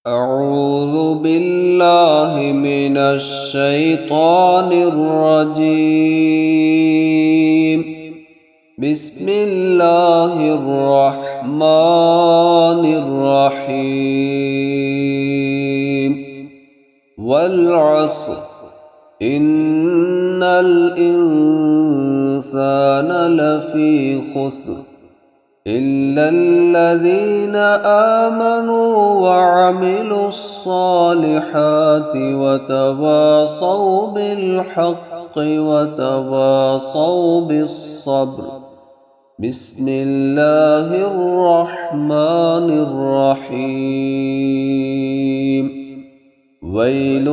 أعوذ بالله من الشيطان الرجيم. بسم الله الرحمن الرحيم. والعصر إن الإنسان لفي خسر إلا الذين آمنوا وعملوا الصالحات وتواصوا بالحق وتواصوا بالصبر. بسم الله الرحمن الرحيم. ويل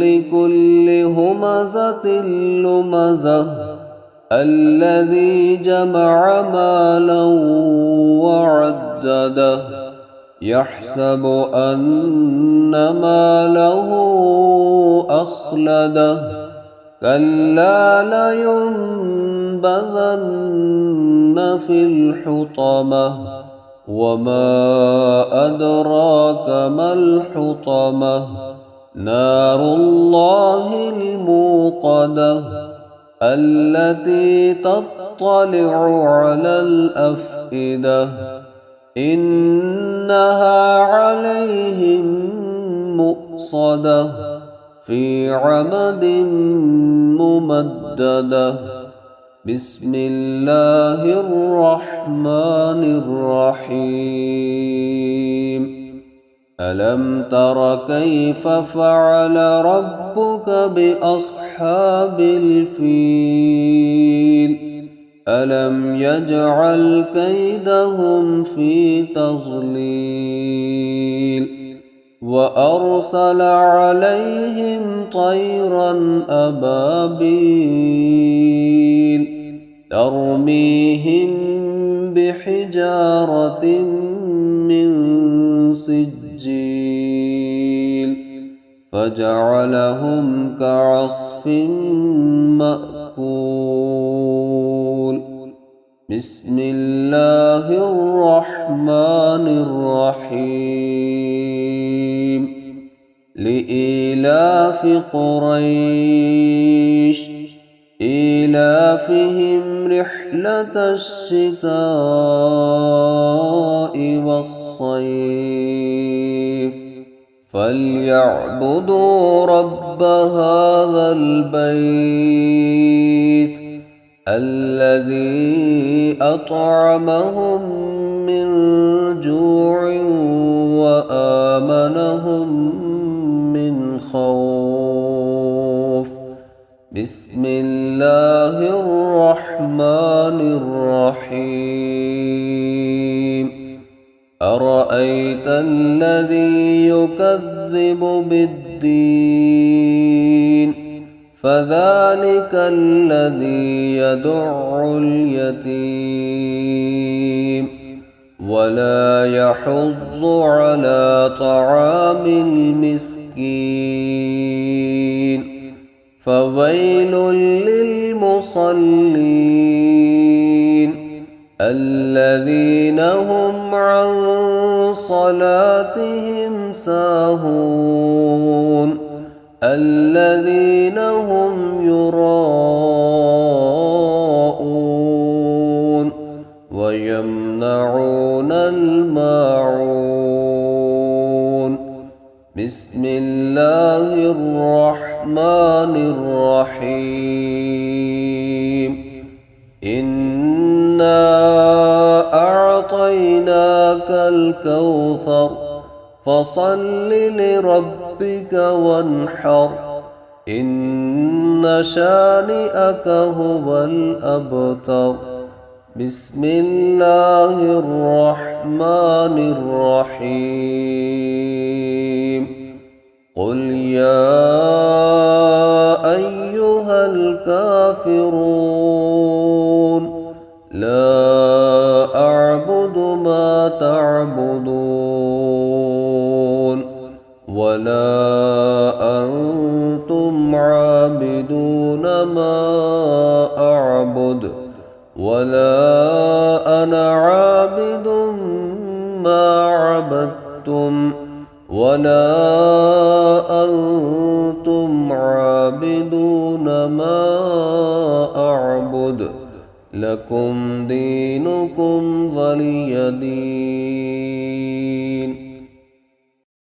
لكل همزة لمزة الذي جمع مالا وعدده يحسب أن ماله أخلده كلا لينبذن في الحطمة وما أدراك ما الحطمة نار الله الموقدة التي تطلع على الأفئدة إنها عليهم مؤصدة في عمد ممددة. بسم الله الرحمن الرحيم. ألم تر كيف فعل ربك بأصحاب الفيل ألم يجعل كيدهم في تضليل وأرسل عليهم طيرا أبابيل ترميهم بحجارة من سجيل فجعلهم كعصف مأكول. بسم الله الرحمن الرحيم. لإيلاف قريش إيلافهم رحلة الشتاء والصيف فليعبدوا رب هذا البيت الذي أطعمهم من جوع وآمنهم من خوف. بسم الله الرحمن الرحيم. أرأيت الذي يكذب بالدين فذلك الذي يدع اليتيم ولا يحض على طعام المسكين فويل للمصلين الذين هم عن صلاتهم ساهون الذين هم يراءون ويمنعون الماعون. بسم الله الرحمن الرحيم. إنا أعطيناك الكوثر فصل لربك وانحر إن شانئك هو الأبتر. بسم الله الرحمن الرحيم. قل يا أيها الكافرون لا أعبد ما تعبدون ولا أنتم عابدون ما أعبد ولا أنا عابد ما عبدتم ولا أنتم عابدون ما أعبد لكم دينكم ولي دين.